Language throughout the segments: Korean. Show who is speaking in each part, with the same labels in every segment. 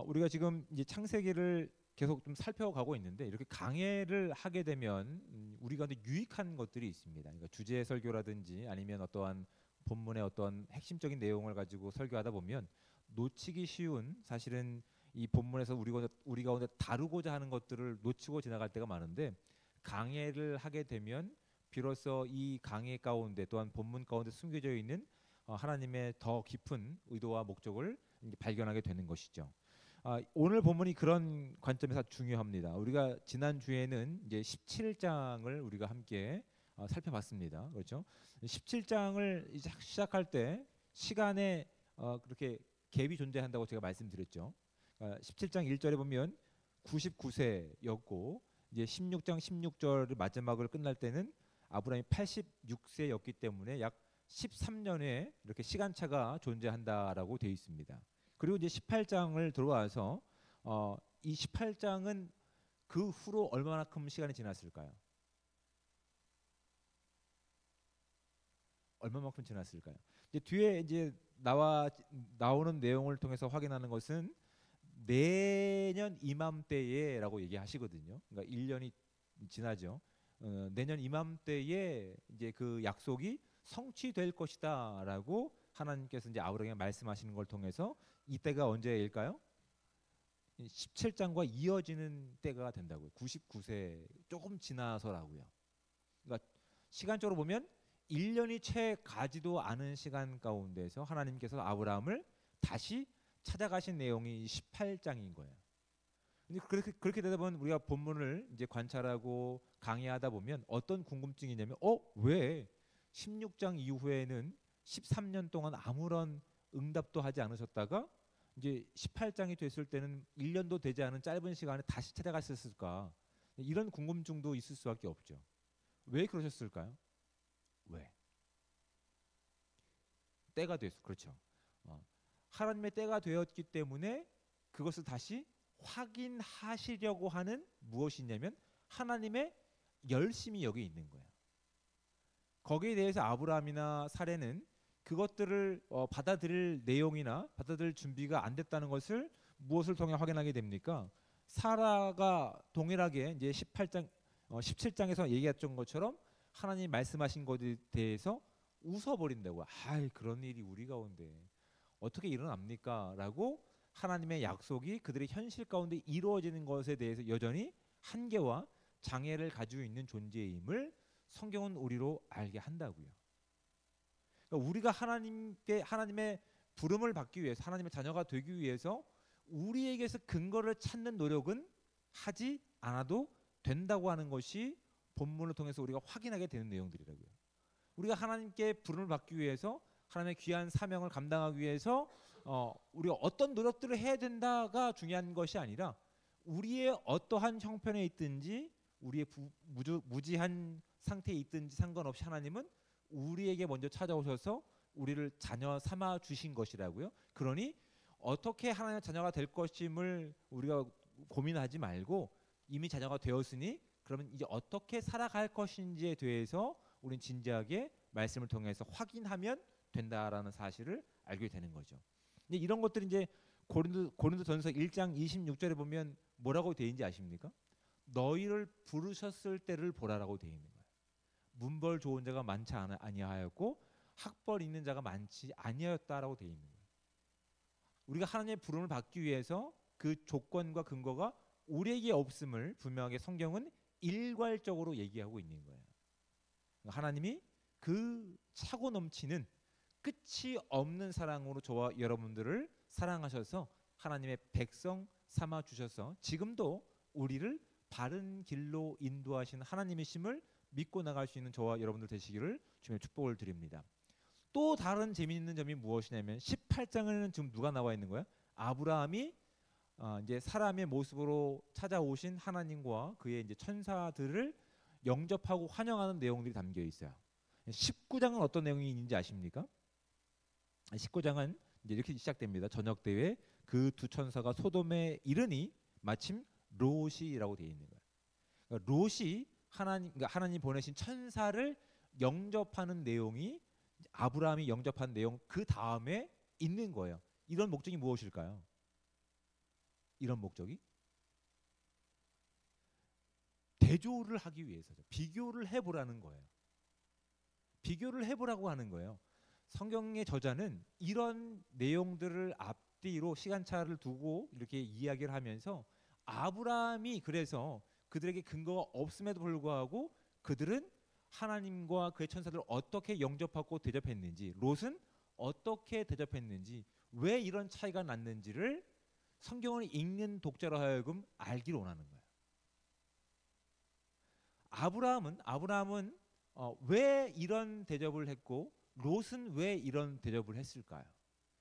Speaker 1: 우리가 지금 이제 창세기를 계속 좀 살펴가고 있는데 이렇게 강해를 하게 되면 우리가 근데 유익한 것들이 있습니다. 그러니까 주제 설교라든지 아니면 어떠한 본문의 어떠한 핵심적인 내용을 가지고 설교하다 보면 놓치기 쉬운 사실은 이 본문에서 우리가 오늘 다루고자 하는 것들을 놓치고 지나갈 때가 많은데 강해를 하게 되면 비로소 이 강해 가운데 또한 본문 가운데 숨겨져 있는 하나님의 더 깊은 의도와 목적을 이제 발견하게 되는 것이죠. 오늘 본문이 그런 관점에서 중요합니다. 우리가 지난 주에는 이제 17장을 우리가 함께 살펴봤습니다. 그렇죠? 17장을 이제 시작할 때 시간에 그렇게 갭이 존재한다고 제가 말씀드렸죠. 17장 1절에 보면 99세였고 이제 16장 16절 마지막을 끝날 때는 아브라함이 86세였기 때문에 약 13년의 이렇게 시간차가 존재한다라고 되어 있습니다. 그리고 이제 18장을 들어와서 이 18장은 그 후로 얼마나큼 시간이 지났을까요? 얼마만큼 지났을까요? 이제 뒤에 이제 나오는 내용을 통해서 확인하는 것은 내년 이맘때에라고 얘기하시거든요. 그러니까 1년이 지나죠. 내년 이맘때에 이제 그 약속이 성취될 것이다라고 하나님께서 이제 아브라함에게 말씀하시는 걸 통해서 이때가 언제일까요? 17장과 이어지는 때가 된다고요. 99세 조금 지나서라고요. 그러니까 시간적으로 보면 1년이 채 가지도 않은 시간 가운데서 하나님께서 아브라함을 다시 찾아가신 내용이 18장인 거예요. 근데 그렇게 되다 보면 우리가 본문을 이제 관찰하고 강의하다 보면 어떤 궁금증이냐면 왜 16장 이후에는 13년 동안 아무런 응답도 하지 않으셨다가 이제 18장이 됐을 때는 1년도 되지 않은 짧은 시간에 다시 찾아가셨을까? 이런 궁금증도 있을 수밖에 없죠. 왜 그러셨을까요? 왜? 때가 됐어. 그렇죠. 하나님의 때가 되었기 때문에 그것을 다시 확인하시려고 하는 무엇이냐면 하나님의 열심이 여기 있는 거예요. 거기에 대해서 아브라함이나 사례는 그것들을 받아들일 내용이나 받아들일 준비가 안 됐다는 것을 무엇을 통해 확인하게 됩니까? 사라가 동일하게 이제 17장에서 얘기했던 것처럼 하나님 말씀하신 것에 대해서 웃어버린다고요. 그런 일이 우리 가운데 어떻게 일어납니까? 라고 하나님의 약속이 그들의 현실 가운데 이루어지는 것에 대해서 여전히 한계와 장애를 가지고 있는 존재임을 성경은 우리로 알게 한다고요. 그러니까 우리가 하나님의 부름을 받기 위해서 하나님의 자녀가 되기 위해서 우리에게서 근거를 찾는 노력은 하지 않아도 된다고 하는 것이 본문을 통해서 우리가 확인하게 되는 내용들이라고요. 우리가 하나님께 부름을 받기 위해서 하나님의 귀한 사명을 감당하기 위해서 우리가 어떤 노력들을 해야 된다가 중요한 것이 아니라 우리의 어떠한 형편에 있든지 우리의 무지한 상태에 있든지 상관없이 하나님은 우리에게 먼저 찾아오셔서 우리를 자녀 삼아 주신 것이라고요. 그러니 어떻게 하나님의 자녀가 될 것임을 우리가 고민하지 말고 이미 자녀가 되었으니 그러면 이제 어떻게 살아갈 것인지에 대해서 우리는 진지하게 말씀을 통해서 확인하면 된다라는 사실을 알게 되는 거죠. 근데 이런 것들이 이제 고린도전서 1장 26절에 보면 뭐라고 되어 있는지 아십니까? 너희를 부르셨을 때를 보라라고 되어 있는 거예요. 문벌 좋은 자가 많지 아니하였고 학벌 있는 자가 많지 아니하였다라고 되어 있는 거예요. 우리가 하나님의 부름을 받기 위해서 그 조건과 근거가 우리에게 없음을 분명하게 성경은 일괄적으로 얘기하고 있는 거예요. 하나님이 그 차고 넘치는 끝이 없는 사랑으로 저와 여러분들을 사랑하셔서 하나님의 백성 삼아 주셔서 지금도 우리를 바른 길로 인도하신 하나님이심을 믿고 나갈 수 있는 저와 여러분들 되시기를 주님의 축복을 드립니다. 또 다른 재미있는 점이 무엇이냐면 18장에는 지금 누가 나와 있는 거야? 아브라함이 이제 사람의 모습으로 찾아오신 하나님과 그의 이제 천사들을 영접하고 환영하는 내용들이 담겨 있어요. 19장은 어떤 내용이 있는지 아십니까? 19장은 이제 이렇게 시작됩니다. 저녁 때에 그 두 천사가 소돔에 이르니 마침 롯이라고 되어 있는 거예요. 그러니까 롯이 그러니까 하나님 보내신 천사를 영접하는 내용이 아브라함이 영접한 내용 그 다음에 있는 거예요. 이런 목적이 무엇일까요? 이런 목적이 대조를 하기 위해서죠. 비교를 해보라는 거예요. 비교를 해보라고 하는 거예요. 성경의 저자는 이런 내용들을 앞뒤로 시간차를 두고 이렇게 이야기를 하면서 아브라함이 그래서 그들에게 근거가 없음에도 불구하고 그들은 하나님과 그의 천사들을 어떻게 영접하고 대접했는지, 롯은 어떻게 대접했는지, 왜 이런 차이가 났는지를 성경을 읽는 독자로 하여금 알기를 원하는 거예요. 아브라함은 왜 이런 대접을 했고 롯은 왜 이런 대접을 했을까요?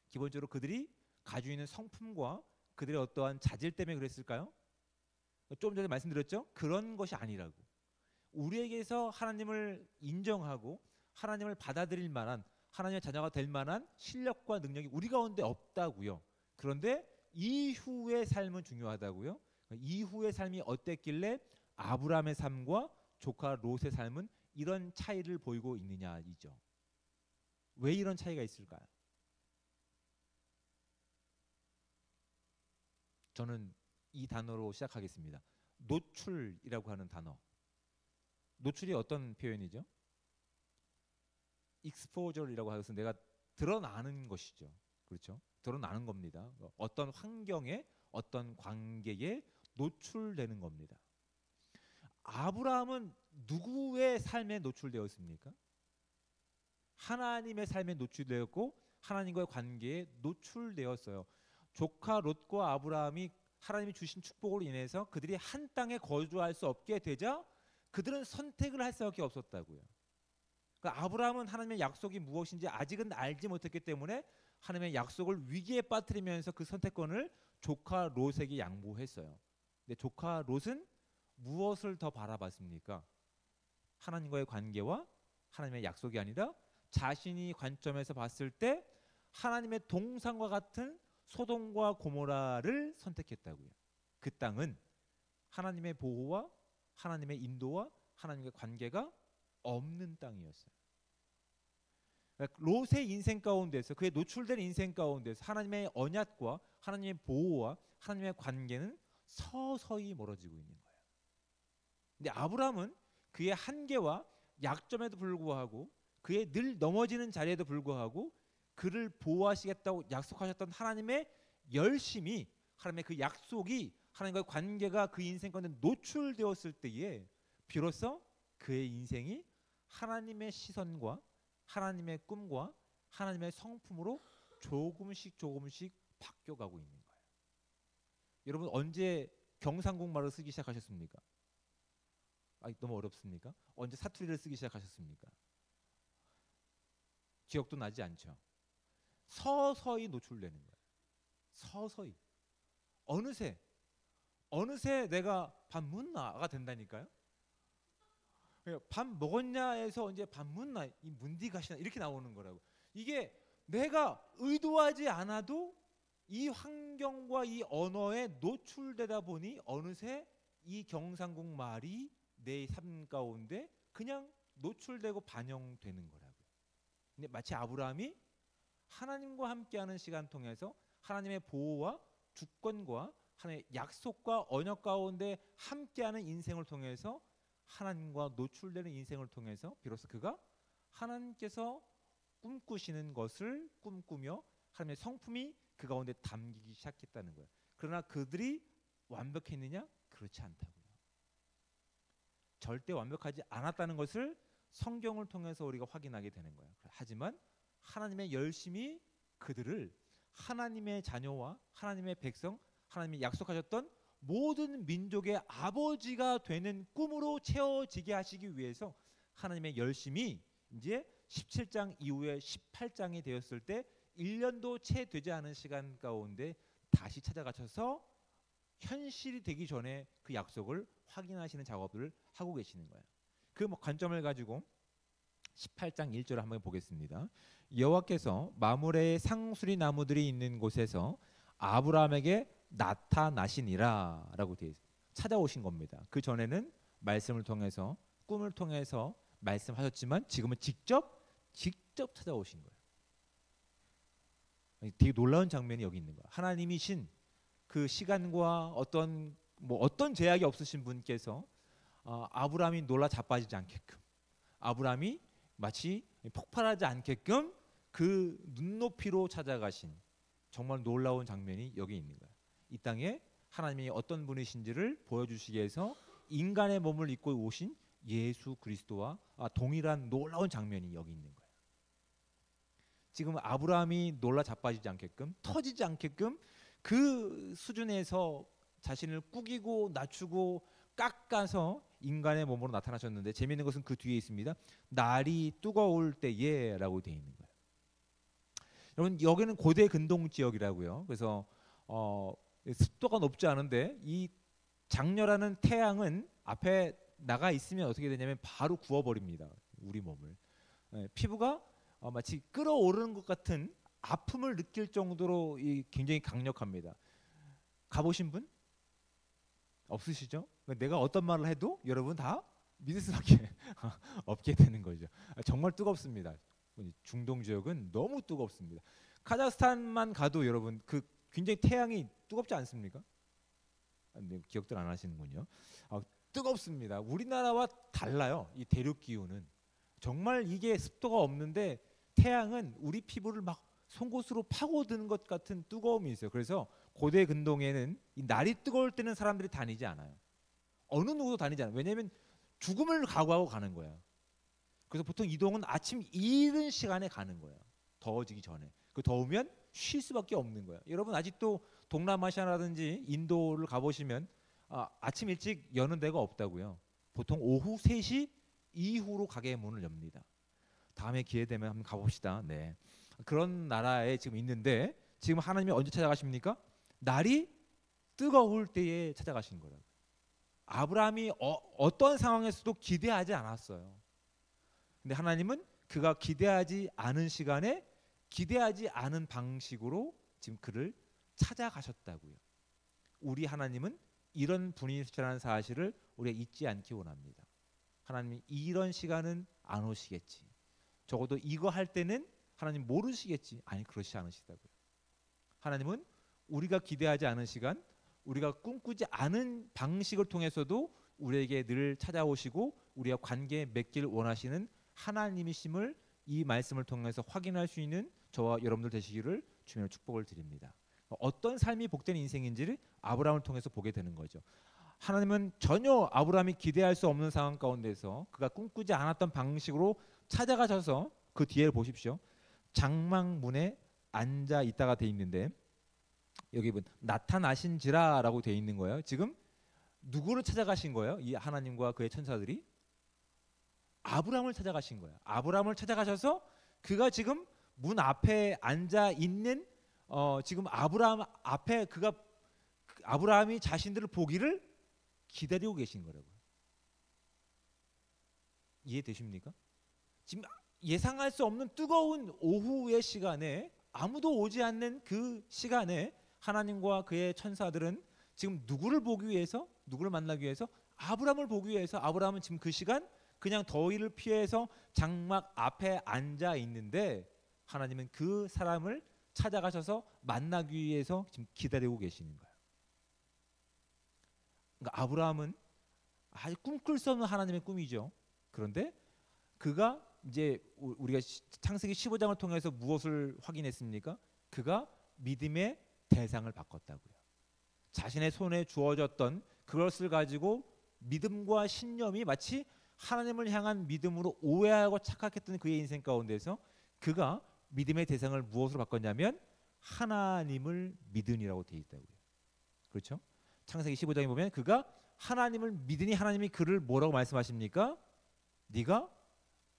Speaker 1: 기본적으로 그들이 가지고 있는 성품과 그들의 어떠한 자질 때문에 그랬을까요? 좀 전에 말씀드렸죠? 그런 것이 아니라고. 우리에게서 하나님을 인정하고 하나님을 받아들일 만한, 하나님의 자녀가 될 만한 실력과 능력이 우리 가운데 없다고요. 그런데 이후의 삶은 중요하다고요. 이후의 삶이 어땠길래 아브라함의 삶과 조카 롯의 삶은 이런 차이를 보이고 있느냐이죠. 왜 이런 차이가 있을까요? 저는 이 단어로 시작하겠습니다. 노출이라고 하는 단어. 노출이 어떤 표현이죠? exposure이라고 해서 내가 드러나는 것이죠. 그렇죠? 드러나는 겁니다. 어떤 환경에, 어떤 관계에 노출되는 겁니다. 아브라함은 누구의 삶에 노출되었습니까? 하나님의 삶에 노출되었고 하나님과의 관계에 노출되었어요. 조카 롯과 아브라함이 하나님이 주신 축복으로 인해서 그들이 한 땅에 거주할 수 없게 되자 그들은 선택을 할 수밖에 없었다고요. 그러니까 아브라함은 하나님의 약속이 무엇인지 아직은 알지 못했기 때문에 하나님의 약속을 위기에 빠뜨리면서 그 선택권을 조카 롯에게 양보했어요. 근데 조카 롯은 무엇을 더 바라봤습니까? 하나님과의 관계와 하나님의 약속이 아니라 자신이 관점에서 봤을 때 하나님의 동상과 같은 소돔과 고모라를 선택했다고요. 그 땅은 하나님의 보호와 하나님의 인도와 하나님의 관계가 없는 땅이었어요. 롯의 인생 가운데서, 그의 노출된 인생 가운데서 하나님의 언약과 하나님의 보호와 하나님의 관계는 서서히 멀어지고 있는 거예요. 근데 아브라함은 그의 한계와 약점에도 불구하고 그의 늘 넘어지는 자리에도 불구하고 그를 보호하시겠다고 약속하셨던 하나님의 열심이, 하나님의 그 약속이, 하나님과의 관계가 그 인생 가운데 노출되었을 때에 비로소 그의 인생이 하나님의 시선과 하나님의 꿈과 하나님의 성품으로 조금씩 바뀌어가고 있는 거예요. 여러분 언제 경상국말을 쓰기 시작하셨습니까? 너무 어렵습니까? 언제 사투리를 쓰기 시작하셨습니까? 기억도 나지 않죠. 서서히 노출되는 거예요. 서서히. 어느새 내가 밥 묻나가 된다니까요. 밥 먹었냐에서 이제 밥 묻나, 이 문디가시나 이렇게 나오는 거라고. 이게 내가 의도하지 않아도 이 환경과 이 언어에 노출되다 보니 어느새 이 경상국 말이 내 삶 가운데 그냥 노출되고 반영되는 거라고요. 근데 마치 아브라함이 하나님과 함께하는 시간 통해서 하나님의 보호와 주권과 하나님의 약속과 언약 가운데 함께하는 인생을 통해서 하나님과 노출되는 인생을 통해서 비로소 그가 하나님께서 꿈꾸시는 것을 꿈꾸며 하나님의 성품이 그 가운데 담기기 시작했다는 거예요. 그러나 그들이 완벽했느냐? 그렇지 않다고요. 절대 완벽하지 않았다는 것을 성경을 통해서 우리가 확인하게 되는 거예요. 하지만 하나님의 열심이 그들을 하나님의 자녀와 하나님의 백성, 하나님이 약속하셨던 모든 민족의 아버지가 되는 꿈으로 채워지게 하시기 위해서 하나님의 열심이 이제 17장 이후에 18장이 되었을 때 1년도 채 되지 않은 시간 가운데 다시 찾아가셔서 현실이 되기 전에 그 약속을 확인하시는 작업을 하고 계시는 거예요. 그 관점을 가지고 18장 1절을 한번 보겠습니다. 여호와께서 마므레의 상수리 나무들이 있는 곳에서 아브라함에게 나타나시니라 라고 되어 있어요. 찾아오신 겁니다. 그 전에는 말씀을 통해서, 꿈을 통해서 말씀하셨지만 지금은 직접 찾아오신 거예요. 되게 놀라운 장면이 여기 있는 거예요. 하나님이신 그 시간과 어떤 제약이 없으신 분께서 아브라함이 놀라 자빠지지 않게끔, 아브라함이 마치 폭발하지 않게끔 그 눈높이로 찾아가신 정말 놀라운 장면이 여기 있는 거예요. 이 땅에 하나님이 어떤 분이신지를 보여주시기 위해서 인간의 몸을 입고 오신 예수 그리스도와 동일한 놀라운 장면이 여기 있는 거예요. 지금 아브라함이 놀라 자빠지지 않게끔, 터지지 않게끔 그 수준에서 자신을 꾸기고 낮추고 깎아서 인간의 몸으로 나타나셨는데, 재미있는 것은 그 뒤에 있습니다. 날이 뜨거울 때에 라고 되어 있는 거예요. 여러분, 여기는 고대 근동 지역이라고요. 그래서 습도가 높지 않은데 이 장렬하는 태양은 앞에 나가 있으면 어떻게 되냐면 바로 구워버립니다, 우리 몸을. 피부가 마치 끓어오르는 것 같은 아픔을 느낄 정도로 굉장히 강력합니다. 가보신 분 없으시죠? 내가 어떤 말을 해도 여러분 다 믿을 수밖에 없게 되는 거죠. 정말 뜨겁습니다. 중동 지역은 너무 뜨겁습니다. 카자흐스탄만 가도 여러분 그 굉장히 태양이 뜨겁지 않습니까? 기억들 안 하시는군요. 뜨겁습니다. 우리나라와 달라요. 이 대륙 기후는 정말 이게 습도가 없는데 태양은 우리 피부를 막 송곳으로 파고드는 것 같은 뜨거움이 있어요. 그래서 고대 근동에는 이 날이 뜨거울 때는 사람들이 다니지 않아요. 어느 누구도 다니지 않아요. 왜냐하면 죽음을 각오하고 가는 거예요. 그래서 보통 이동은 아침 이른 시간에 가는 거예요. 더워지기 전에. 그 더우면 쉴 수밖에 없는 거예요. 여러분 아직도 동남아시아라든지 인도를 가보시면 아침 일찍 여는 데가 없다고요. 보통 오후 3시 이후로 가게 문을 엽니다. 다음에 기회 되면 한번 가봅시다. 네. 그런 나라에 지금 있는데 지금 하나님이 언제 찾아가십니까? 날이 뜨거울 때에 찾아가신 거라고. 아브라함이 어떤 상황에서도 기대하지 않았어요. 근데 하나님은 그가 기대하지 않은 시간에 기대하지 않은 방식으로 지금 그를 찾아가셨다고요. 우리 하나님은 이런 분이시라는 사실을 우리가 잊지 않기 원합니다. 하나님이 이런 시간은 안 오시겠지. 적어도 이거 할 때는 하나님 모르시겠지. 아니, 그렇지 않으시다고요. 하나님은 우리가 기대하지 않은 시간, 우리가 꿈꾸지 않은 방식을 통해서도 우리에게 늘 찾아오시고 우리와 관계 맺길 원하시는 하나님이심을 이 말씀을 통해서 확인할 수 있는 저와 여러분들 되시기를 주님의 축복을 드립니다. 어떤 삶이 복된 인생인지를 아브라함을 통해서 보게 되는 거죠. 하나님은 전혀 아브라함이 기대할 수 없는 상황 가운데서 그가 꿈꾸지 않았던 방식으로 찾아가셔서 그 뒤에 보십시오. 장막문에 앉아 있다가 돼 있는데 여기 나타나신지라라고 돼 있는 거예요. 지금 누구를 찾아가신 거예요? 이 하나님과 그의 천사들이 아브라함을 찾아가신 거예요. 아브라함을 찾아가셔서 그가 지금 문 앞에 앉아 있는 지금 아브라함 앞에 아브라함이 자신들을 보기를 기다리고 계신 거라고요. 이해되십니까? 지금 예상할 수 없는 뜨거운 오후의 시간에 아무도 오지 않는 그 시간에 하나님과 그의 천사들은 지금 누구를 보기 위해서, 누구를 만나기 위해서? 아브라함을 보기 위해서. 아브라함은 지금 그 시간 그냥 더위를 피해서 장막 앞에 앉아 있는데 하나님은 그 사람을 찾아가셔서 만나기 위해서 지금 기다리고 계시는 거예요. 그러니까 아브라함은 아주 꿈꿀 수 없는 하나님의 꿈이죠. 그런데 그가 이제 우리가 창세기 15장을 통해서 무엇을 확인했습니까? 그가 믿음의 대상을 바꿨다고요. 자신의 손에 주어졌던 그것을 가지고 믿음과 신념이 마치 하나님을 향한 믿음으로 오해하고 착각했던 그의 인생 가운데서 그가 믿음의 대상을 무엇으로 바꿨냐면 하나님을 믿으니라고 되어 있다고요. 그렇죠? 창세기 15장에 보면 그가 하나님을 믿으니 하나님이 그를 뭐라고 말씀하십니까? 네가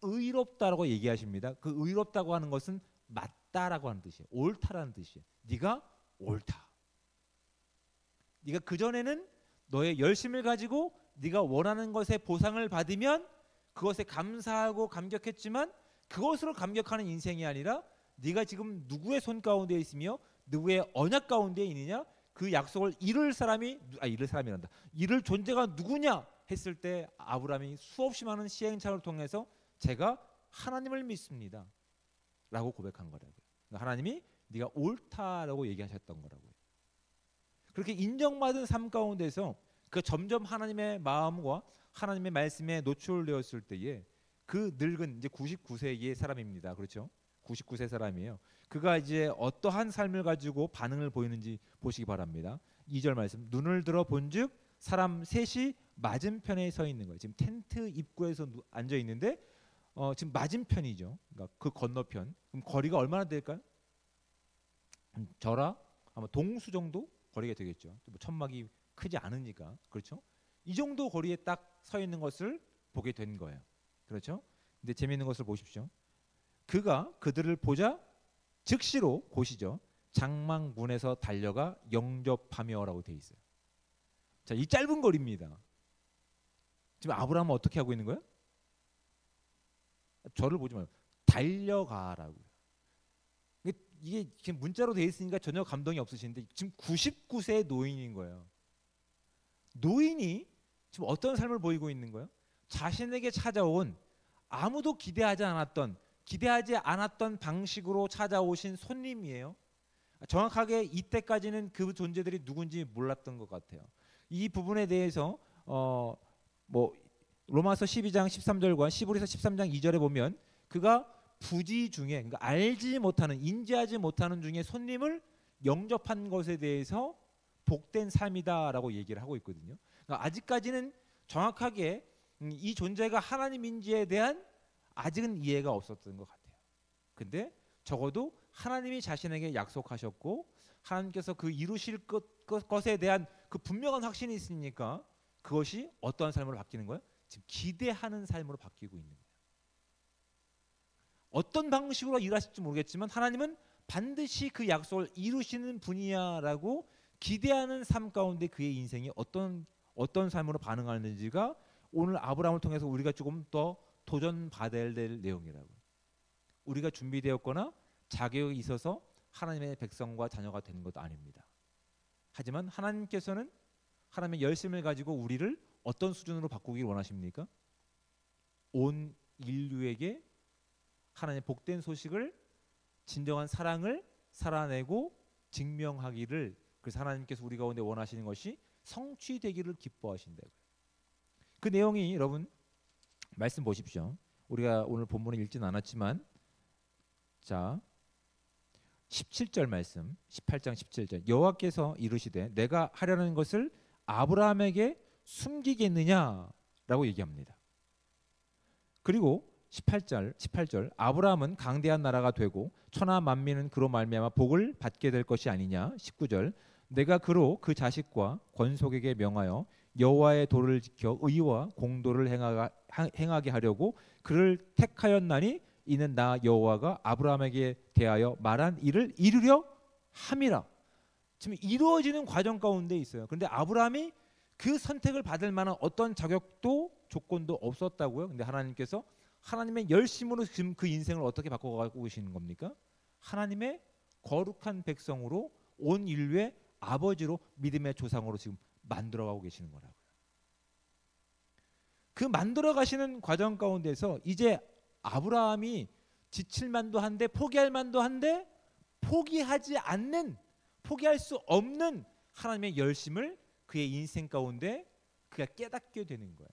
Speaker 1: 의롭다라고 얘기하십니다. 그 의롭다고 하는 것은 맞다라고 하는 뜻이에요. 옳다라는 뜻이에요. 네가 옳다. 네가 그전에는 너의 열심을 가지고 네가 원하는 것의 보상을 받으면 그것에 감사하고 감격했지만 그것으로 감격하는 인생이 아니라 네가 지금 누구의 손 가운데 있으며 누구의 언약 가운데 있느냐, 그 약속을 이룰 존재가 누구냐 했을 때 아브라함이 수없이 많은 시행착오를 통해서 제가 하나님을 믿습니다 라고 고백한 거라고요. 하나님이 네가 옳다라고 얘기하셨던 거라고요. 그렇게 인정받은 삶 가운데서 그 점점 하나님의 마음과 하나님의 말씀에 노출되었을 때에 그 늙은 이제 99세의 사람입니다. 그렇죠? 99세 사람이에요. 그가 이제 어떠한 삶을 가지고 반응을 보이는지 보시기 바랍니다. 2절 말씀. 눈을 들어 본즉 사람 셋이 맞은편에 서 있는 거예요. 지금 텐트 입구에서 앉아 있는데 지금 맞은편이죠. 그러니까 그 건너편. 그럼 거리가 얼마나 될까요? 저라 아마 동수 정도 거리가 되겠죠. 뭐 천막이 크지 않으니까. 그렇죠? 이 정도 거리에 딱 서 있는 것을 보게 된 거예요. 그렇죠? 근데 재미있는 것을 보십시오. 그가 그들을 보자 즉시로 보시죠. 장막문에서 달려가 영접하며라고 돼 있어요. 자, 이 짧은 거리입니다. 지금 아브라함은 어떻게 하고 있는 거예요? 저를 보지 말고 달려가라고요. 이게 지금 문자로 돼 있으니까 전혀 감동이 없으신데 지금 99세 노인인 거예요. 노인이 지금 어떤 삶을 보이고 있는 거예요? 자신에게 찾아온 아무도 기대하지 않았던 방식으로 찾아오신 손님이에요. 정확하게 이때까지는 그 존재들이 누군지 몰랐던 것 같아요. 이 부분에 대해서 뭐 로마서 12장 13절과 시브리서 13장 2절에 보면 그가 부지 중에 그러니까 알지 못하는 인지하지 못하는 중에 손님을 영접한 것에 대해서 복된 삶이다라고 얘기를 하고 있거든요. 그러니까 아직까지는 정확하게 이 존재가 하나님인지에 대한 아직은 이해가 없었던 것 같아요. 근데 적어도 하나님이 자신에게 약속하셨고 하나님께서 그 이루실 것에 대한 그 분명한 확신이 있으니까 그것이 어떠한 삶으로 바뀌는 거예요? 지금 기대하는 삶으로 바뀌고 있는 거예요. 어떤 방식으로 일하실지 모르겠지만 하나님은 반드시 그 약속을 이루시는 분이야라고 기대하는 삶 가운데 그의 인생이 어떤 삶으로 반응하는지가 오늘 아브라함을 통해서 우리가 조금 더 도전받아야 될 내용이라고요. 우리가 준비되었거나 자격이 있어서 하나님의 백성과 자녀가 되는 것도 아닙니다. 하지만 하나님께서는 하나님의 열심을 가지고 우리를 어떤 수준으로 바꾸길 원하십니까? 온 인류에게 하나님의 복된 소식을 진정한 사랑을 살아내고 증명하기를 그래서 하나님께서 우리 가운데 원하시는 것이 성취되기를 기뻐하신다고요. 그 내용이 여러분 말씀 보십시오. 우리가 오늘 본문을 읽지는 않았지만 자 17절 말씀 18장 17절 여호와께서 이르시되 내가 하려는 것을 아브라함에게 숨기겠느냐라고 얘기합니다. 그리고 18절 아브라함은 강대한 나라가 되고 천하 만민은 그로 말미암아 복을 받게 될 것이 아니냐. 19절 내가 그로 그 자식과 권속에게 명하여 여호와의 도를 지켜 의와 공도를 행하게 하려고 그를 택하였나니 이는 나 여호와가 아브라함에게 대하여 말한 일을 이루려 함이라. 지금 이루어지는 과정 가운데 있어요. 그런데 아브라함이 그 선택을 받을 만한 어떤 자격도 조건도 없었다고요. 근데 하나님께서 하나님의 열심으로 지금 그 인생을 어떻게 바꿔가고 계시는 겁니까? 하나님의 거룩한 백성으로 온 인류의 아버지로 믿음의 조상으로 지금 만들어가고 계시는 거라고요. 그 만들어 가시는 과정 가운데서 이제 아브라함이 지칠 만도 한데 포기할 만도 한데 포기하지 않는 포기할 수 없는 하나님의 열심을 그의 인생 가운데 그가 깨닫게 되는 거예요.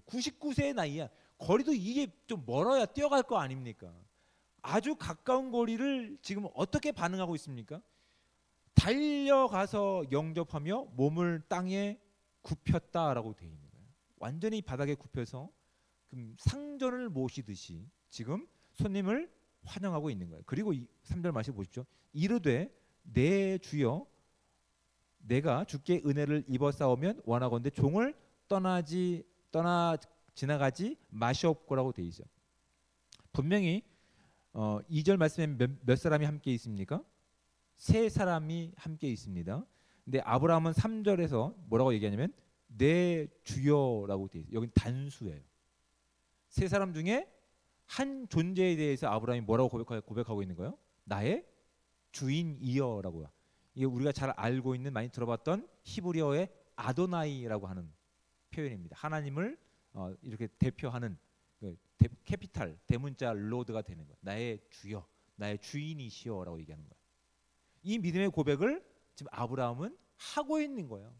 Speaker 1: 99세의 나이야. 거리도 이게 좀 멀어야 뛰어갈 거 아닙니까? 아주 가까운 거리를 지금 어떻게 반응하고 있습니까? 달려가서 영접하며 몸을 땅에 굽혔다라고 되어 있는 거예요. 완전히 바닥에 굽혀서 상전을 모시듯이 지금 손님을 환영하고 있는 거예요. 그리고 3절 말씀 보십시오. 이르되 내 주여 내가 주께 은혜를 입어 싸우면 원하건대 종을 지나가지 마시옵고라고 되어 있어요. 분명히 2절 말씀에 몇 사람이 함께 있습니까? 세 사람이 함께 있습니다. 근데 아브라함은 3절에서 뭐라고 얘기하냐면 내 주여라고 되어 있어요. 여기는 단수예요. 세 사람 중에 한 존재에 대해서 아브라함이 뭐라고 고백하고 있는 거예요? 나의 주인이여라고요. 이게 우리가 잘 알고 있는 많이 들어봤던 히브리어의 아도나이라고 하는 표현입니다. 하나님을 이렇게 대표하는 캐피탈 대문자 로드가 되는 거예요. 나의 주여, 나의 주인이시여라고 얘기하는 거예요. 이 믿음의 고백을 지금 아브라함은 하고 있는 거예요.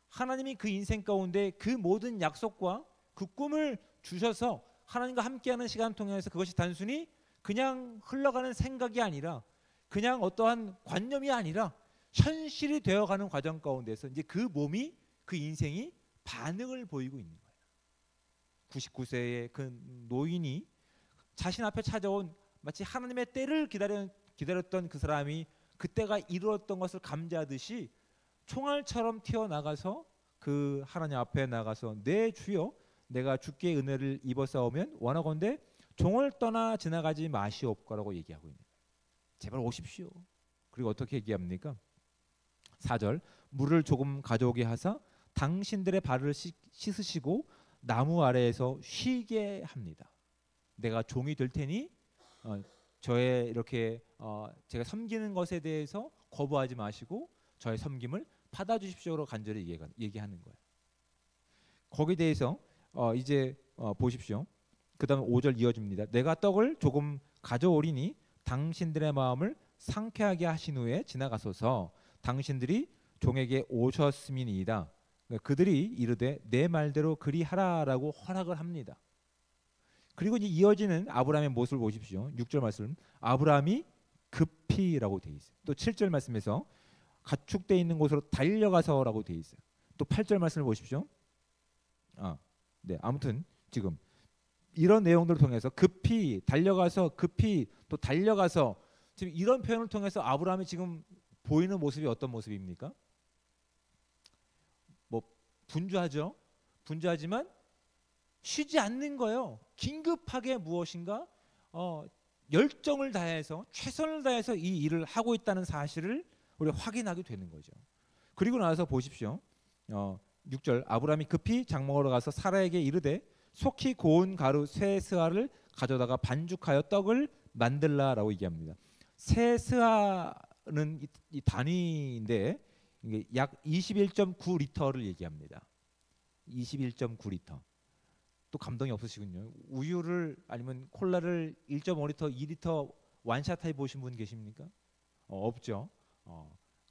Speaker 1: 하나님이 그 인생 가운데 그 모든 약속과 그 꿈을 주셔서 하나님과 함께하는 시간 통해서 그것이 단순히 그냥 흘러가는 생각이 아니라 그냥 어떠한 관념이 아니라 현실이 되어가는 과정 가운데서 이제 그 몸이 그 인생이 반응을 보이고 있는 거예요. 99세의 그 노인이 자신 앞에 찾아온 마치 하나님의 때를 기다렸던 그 사람이 그때가 이루었던 것을 감지하듯이 총알처럼 튀어나가서 그 하나님 앞에 나가서 내 주여 내가 주께 은혜를 입어싸우면 원하건대 종을 떠나 지나가지 마시옵고라고 얘기하고 있는 거예요. 제발 오십시오. 그리고 어떻게 얘기합니까? 4절 물을 조금 가져오게 하사 당신들의 발을 씻으시고 나무 아래에서 쉬게 합니다. 내가 종이 될 테니 저의 이렇게 제가 섬기는 것에 대해서 거부하지 마시고 저의 섬김을 받아주십시오로 간절히 얘기하는 거예요. 거기에 대해서 이제 보십시오. 그 다음 5절 이어집니다. 내가 떡을 조금 가져오리니 당신들의 마음을 상쾌하게 하신 후에 지나가소서. 당신들이 종에게 오셨음이니이다. 그들이 이르되 내 말대로 그리하라라고 허락을 합니다. 그리고 이제 이어지는 아브라함의 모습을 보십시오. 6절 말씀 아브라함이 급히라고 되어 있어요. 또 7절 말씀에서 가축되어 있는 곳으로 달려가서라고 되어 있어요. 또 8절 말씀을 보십시오. 네, 아무튼 지금 이런 내용들을 통해서 급히 달려가서 급히 또 달려가서 지금 이런 표현을 통해서 아브라함이 지금 보이는 모습이 어떤 모습입니까? 뭐 분주하죠. 분주하지만 쉬지 않는 거예요. 긴급하게 무엇인가 열정을 다해서 최선을 다해서 이 일을 하고 있다는 사실을 우리가 확인하게 되는 거죠. 그리고 나서 보십시오. 6절 아브라함이 급히 장먹으러 가서 사라에게 이르되 속히 고운 가루 세 스아를 가져다가 반죽하여 떡을 만들라라고 얘기합니다. 세 스아는 이 단위인데 이게 약 21.9리터를 얘기합니다. 21.9리터. 또 감동이 없으시군요. 우유를 아니면 콜라를 1.5리터, 2리터 완샷 해보신 분 계십니까? 없죠.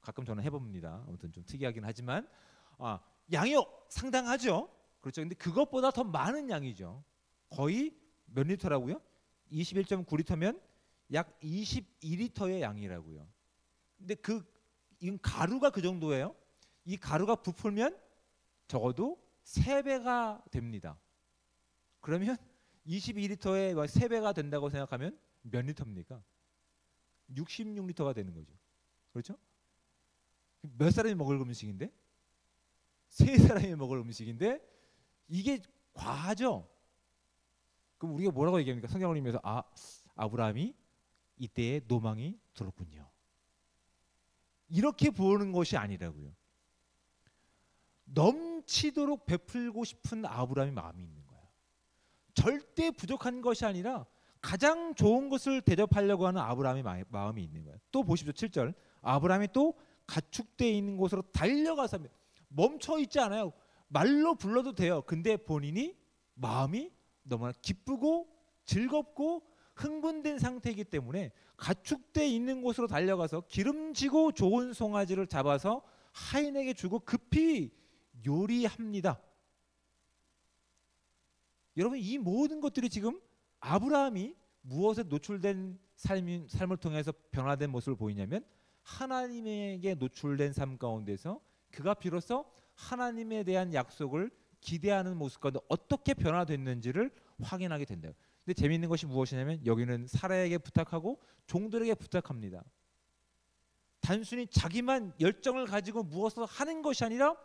Speaker 1: 가끔 저는 해봅니다. 아무튼 좀 특이하긴 하지만 양이 상당하죠. 그렇죠. 근데 그것보다 더 많은 양이죠. 거의 몇 리터라고요? 21.9리터면 약 22리터의 양이라고요. 근데 이건 가루가 그 정도예요. 이 가루가 부풀면 적어도 3배가 됩니다. 그러면 22리터의 3배가 된다고 생각하면 몇 리터입니까? 66리터가 되는 거죠. 그렇죠? 몇 사람이 먹을 음식인데? 3사람이 먹을 음식인데 이게 과하죠. 그럼 우리가 뭐라고 얘기합니까? 성경을 읽으면서 아브라함이 이때의 노망이 들었군요. 이렇게 보는 것이 아니라고요. 넘치도록 베풀고 싶은 아브라함의 마음이 있는 거예요. 절대 부족한 것이 아니라 가장 좋은 것을 대접하려고 하는 아브라함의 마음이 있는 거예요. 또 보십시오. 7절 아브라함이 또 가축되어 있는 곳으로 달려가서 멈춰 있지 않아요. 말로 불러도 돼요. 근데 본인이 마음이 너무나 기쁘고 즐겁고 흥분된 상태이기 때문에 가축되어 있는 곳으로 달려가서 기름지고 좋은 송아지를 잡아서 하인에게 주고 급히 요리합니다. 여러분 이 모든 것들이 지금 아브라함이 무엇에 노출된 삶을 통해서 변화된 모습을 보이냐면 하나님에게 노출된 삶 가운데서 그가 비로소 하나님에 대한 약속을 기대하는 모습 가운데 어떻게 변화됐는지를 확인하게 된다. 근데 재미있는 것이 무엇이냐면 여기는 사라에게 부탁하고 종들에게 부탁합니다. 단순히 자기만 열정을 가지고 무엇을 하는 것이 아니라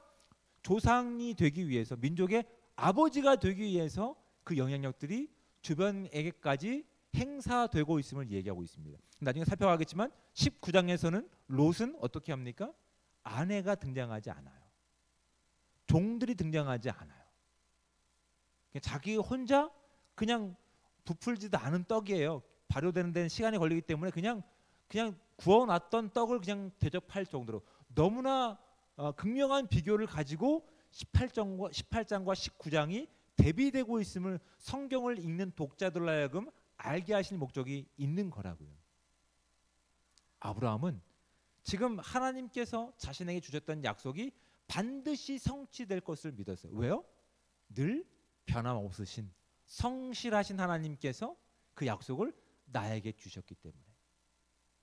Speaker 1: 조상이 되기 위해서 민족의 아버지가 되기 위해서 그 영향력들이 주변에게까지 행사되고 있음을 얘기하고 있습니다. 나중에 살펴가겠지만 19장에서는 롯은 어떻게 합니까? 아내가 등장하지 않아요. 종들이 등장하지 않아요. 자기 혼자 그냥 부풀지도 않은 떡이에요. 발효되는 데는 시간이 걸리기 때문에 그냥 구워놨던 떡을 그냥 대접할 정도로 너무나 극명한 비교를 가지고 18장과 19장이 대비되고 있음을 성경을 읽는 독자들로 하여금 알게 하시는 목적이 있는 거라고요. 아브라함은 지금 하나님께서 자신에게 주셨던 약속이 반드시 성취될 것을 믿었어요. 왜요? 늘 변함없으신 성실하신 하나님께서 그 약속을 나에게 주셨기 때문에.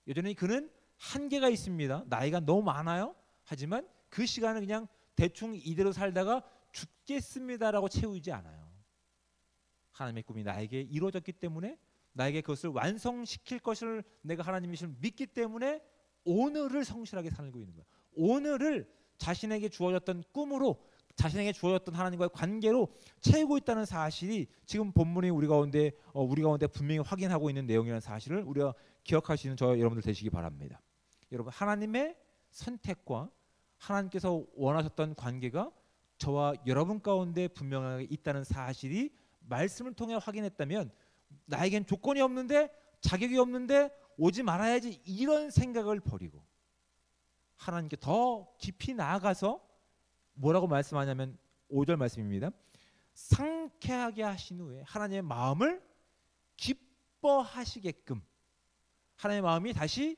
Speaker 1: 여전히 그는 한계가 있습니다. 나이가 너무 많아요. 하지만 그 시간을 그냥 대충 이대로 살다가 죽겠습니다라고 채우지 않아요. 하나님의 꿈이 나에게 이루어졌기 때문에, 나에게 그것을 완성시킬 것을 내가 하나님이심을 믿기 때문에 오늘을 성실하게 살고 있는 거예요. 오늘을 자신에게 주어졌던 꿈으로, 자신에게 주어졌던 하나님과의 관계로 채우고 있다는 사실이 지금 본문이 우리 가운데 분명히 확인하고 있는 내용이라는 사실을 우리가 기억할 수 있는 저 여러분들 되시기 바랍니다. 여러분, 하나님의 선택과 하나님께서 원하셨던 관계가 저와 여러분 가운데 분명하게 있다는 사실이 말씀을 통해 확인했다면, 나에겐 조건이 없는데, 자격이 없는데 오지 말아야지, 이런 생각을 버리고 하나님께 더 깊이 나아가서 뭐라고 말씀하냐면 5절 말씀입니다. 상쾌하게 하신 후에 하나님의 마음을 기뻐하시게끔, 하나님의 마음이 다시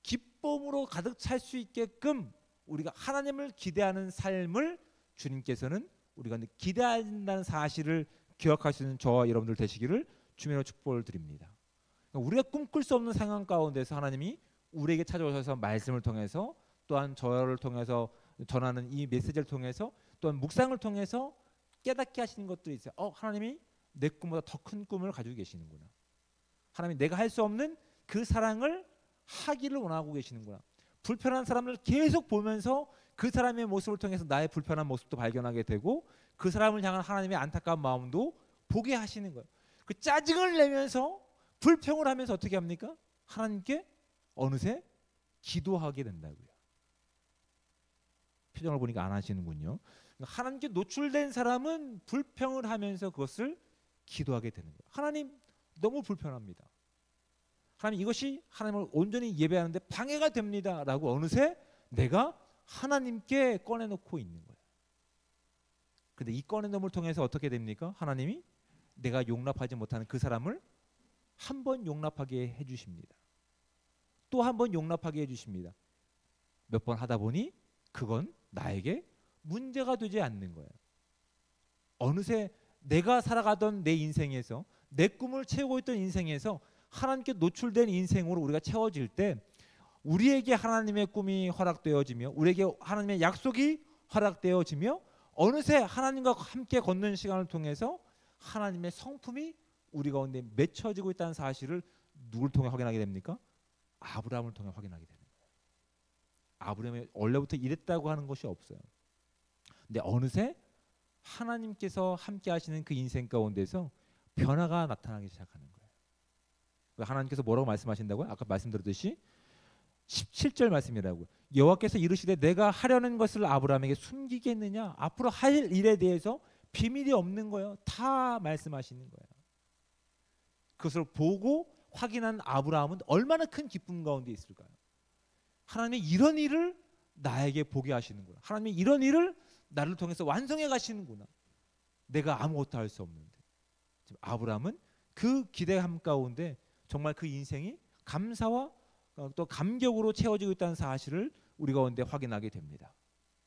Speaker 1: 기쁨으로 가득 찰 수 있게끔 우리가 하나님을 기대하는 삶을 주님께서는 우리가 기대한다는 사실을 기억할 수 있는 저와 여러분들 되시기를 주님으로 축복을 드립니다. 우리가 꿈꿀 수 없는 상황 가운데서 하나님이 우리에게 찾아오셔서 말씀을 통해서, 또한 저를 통해서 전하는 이 메시지를 통해서, 또한 묵상을 통해서 깨닫게 하시는 것들이 있어요. 하나님이 내 꿈보다 더 큰 꿈을 가지고 계시는구나. 하나님이 내가 할 수 없는 그 사랑을 하기를 원하고 계시는구나. 불편한 사람을 계속 보면서 그 사람의 모습을 통해서 나의 불편한 모습도 발견하게 되고, 그 사람을 향한 하나님의 안타까운 마음도 보게 하시는 거예요. 그 짜증을 내면서 불평을 하면서 어떻게 합니까? 하나님께 어느새 기도하게 된다고요. 표정을 보니까 안 하시는군요. 하나님께 노출된 사람은 불평을 하면서 그것을 기도하게 되는 거예요. 하나님, 너무 불편합니다. 하나님, 이것이 하나님을 온전히 예배하는데 방해가 됩니다 라고 어느새 내가 하나님께 꺼내놓고 있는 거예요. 그런데 이 꺼내놓음을 통해서 어떻게 됩니까? 하나님이 내가 용납하지 못하는 그 사람을 한 번 용납하게 해주십니다. 또 한 번 용납하게 해주십니다. 몇 번 하다 보니 그건 나에게 문제가 되지 않는 거예요. 어느새 내가 살아가던 내 인생에서, 내 꿈을 채우고 있던 인생에서 하나님께 노출된 인생으로 우리가 채워질 때, 우리에게 하나님의 꿈이 허락되어지며, 우리에게 하나님의 약속이 허락되어지며, 어느새 하나님과 함께 걷는 시간을 통해서 하나님의 성품이 우리 가운데 맺혀지고 있다는 사실을 누굴 통해 확인하게 됩니까? 아브라함을 통해 확인하게 되는 거예요. 아브라함이 원래부터 이랬다고 하는 것이 없어요. 근데 어느새 하나님께서 함께 하시는 그 인생 가운데서 변화가 나타나기 시작하는 거예요. 하나님께서 뭐라고 말씀하신다고요? 아까 말씀드렸듯이 17절 말씀이라고요. 여호와께서 이르시되 내가 하려는 것을 아브라함에게 숨기겠느냐? 앞으로 할 일에 대해서 비밀이 없는 거예요. 다 말씀하시는 거예요. 그것을 보고 확인한 아브라함은 얼마나 큰 기쁨 가운데 있을까요? 하나님이 이런 일을 나에게 보게 하시는구나. 하나님이 이런 일을 나를 통해서 완성해 가시는구나. 내가 아무것도 할 수 없는데. 지금 아브라함은 그 기대함 가운데 정말 그 인생이 감사와 또 감격으로 채워지고 있다는 사실을 우리 가운데 확인하게 됩니다.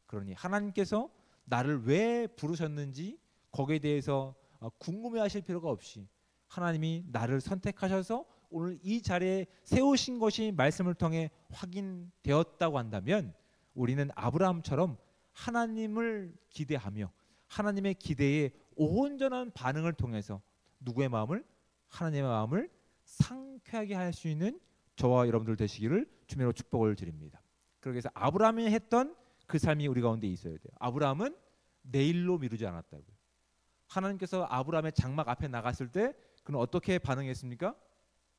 Speaker 1: 그러니 하나님께서 나를 왜 부르셨는지 거기에 대해서 궁금해하실 필요가 없이, 하나님이 나를 선택하셔서 오늘 이 자리에 세우신 것이 말씀을 통해 확인되었다고 한다면, 우리는 아브라함처럼 하나님을 기대하며 하나님의 기대에 온전한 반응을 통해서 누구의 마음을? 하나님의 마음을 상쾌하게 할 수 있는 저와 여러분들 되시기를 주님으로 축복을 드립니다. 그래서 아브라함이 했던 그 삶이 우리 가운데 있어야 돼요. 아브라함은 내일로 미루지 않았다고요. 하나님께서 아브라함의 장막 앞에 나갔을 때 그는 어떻게 반응했습니까?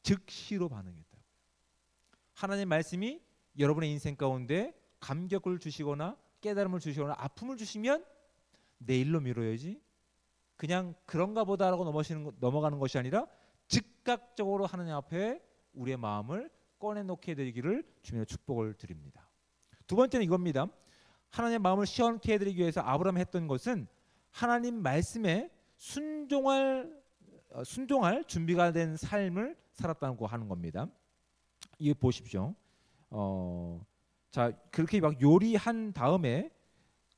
Speaker 1: 즉시로 반응했다고요. 하나님의 말씀이 여러분의 인생 가운데 감격을 주시거나 깨달음을 주시거나 아픔을 주시면 내일로 미뤄야지, 그냥 그런가 보다라고 넘어가는 것이 아니라 즉각적으로 하나님 앞에 우리의 마음을 꺼내놓게 해드리기를 주님의 축복을 드립니다. 두 번째는 이겁니다. 하나님의 마음을 시원케 해드리기 위해서 아브라함이 했던 것은 하나님 말씀에 순종할 준비가 된 삶을 살았다고 하는 겁니다. 이거 보십시오. 자, 그렇게 막 요리한 다음에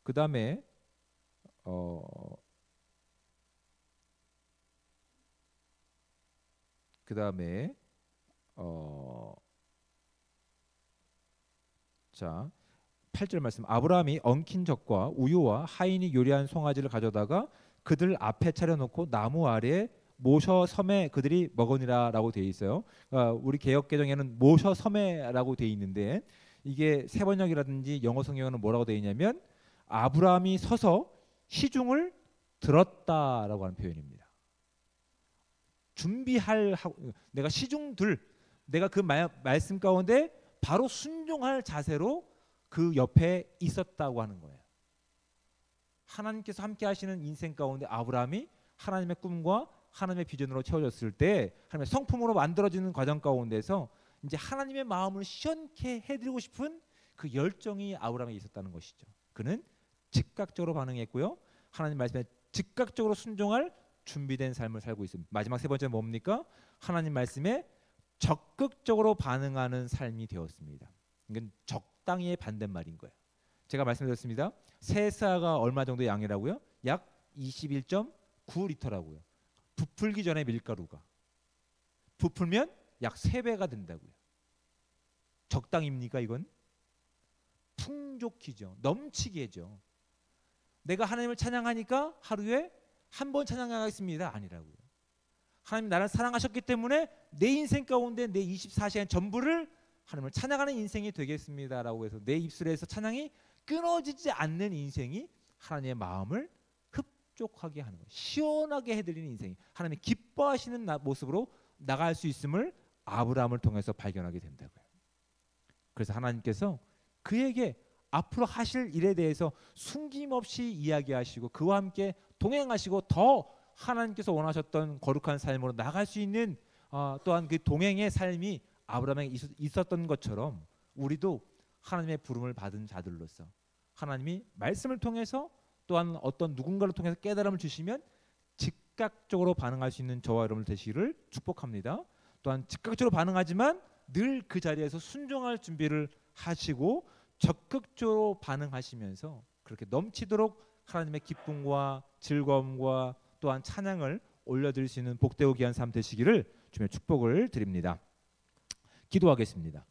Speaker 1: 그 다음에 그 다음에 자, 8절 말씀. 아브라함이 엉킨 젖과 우유와 하인이 요리한 송아지를 가져다가 그들 앞에 차려놓고 나무 아래에 모셔 섬에 그들이 먹으니라라고 되어 있어요. 우리 개역 개정에는 모셔 섬에라고 되어 있는데 이게 세번역이라든지 영어 성경에는 뭐라고 되어 있냐면 아브라함이 서서 시중을 들었다라고 하는 표현입니다. 내가 시중들 내가 그 말씀 가운데 바로 순종할 자세로 그 옆에 있었다고 하는 거예요. 하나님께서 함께 하시는 인생 가운데 아브라함이 하나님의 꿈과 하나님의 비전으로 채워졌을 때 하나님의 성품으로 만들어지는 과정 가운데서 이제 하나님의 마음을 시원케 해드리고 싶은 그 열정이 아브라함에 있었다는 것이죠. 그는 즉각적으로 반응했고요. 하나님 말씀에 즉각적으로 순종할 준비된 삶을 살고 있습니다. 마지막 세 번째는 뭡니까? 하나님 말씀에 적극적으로 반응하는 삶이 되었습니다. 이건 적당히의 반대말인 거예요. 제가 말씀드렸습니다. 세사가 얼마 정도의 양이라고요? 약 21.9리터라고요. 부풀기 전에 밀가루가 부풀면 약 3배가 된다고요. 적당입니까? 이건 풍족히죠. 넘치게죠. 내가 하나님을 찬양하니까 하루에 한 번 찬양하겠습니다. 아니라고요. 하나님 나를 사랑하셨기 때문에 내 인생 가운데 내 24시간 전부를 하나님을 찬양하는 인생이 되겠습니다라고 해서 내 입술에서 찬양이 끊어지지 않는 인생이 하나님의 마음을 흡족하게 하는 거예요. 시원하게 해드리는 인생이 하나님이 기뻐하시는 모습으로 나갈 수 있음을 아브라함을 통해서 발견하게 된다고요. 그래서 하나님께서 그에게 앞으로 하실 일에 대해서 숨김없이 이야기하시고 그와 함께 동행하시고 더 하나님께서 원하셨던 거룩한 삶으로 나갈 수 있는 또한 그 동행의 삶이 아브라함에게 있었던 것처럼 우리도 하나님의 부름을 받은 자들로서 하나님이 말씀을 통해서 또한 어떤 누군가를 통해서 깨달음을 주시면 즉각적으로 반응할 수 있는 저와 여러분 되시기를 축복합니다. 또한 즉각적으로 반응하지만 늘 그 자리에서 순종할 준비를 하시고 적극적으로 반응하시면서 그렇게 넘치도록 하나님의 기쁨과 즐거움과 또한 찬양을 올려드릴 수 있는 복되고 귀한 삶 되시기를 주님의 축복을 드립니다. 기도하겠습니다.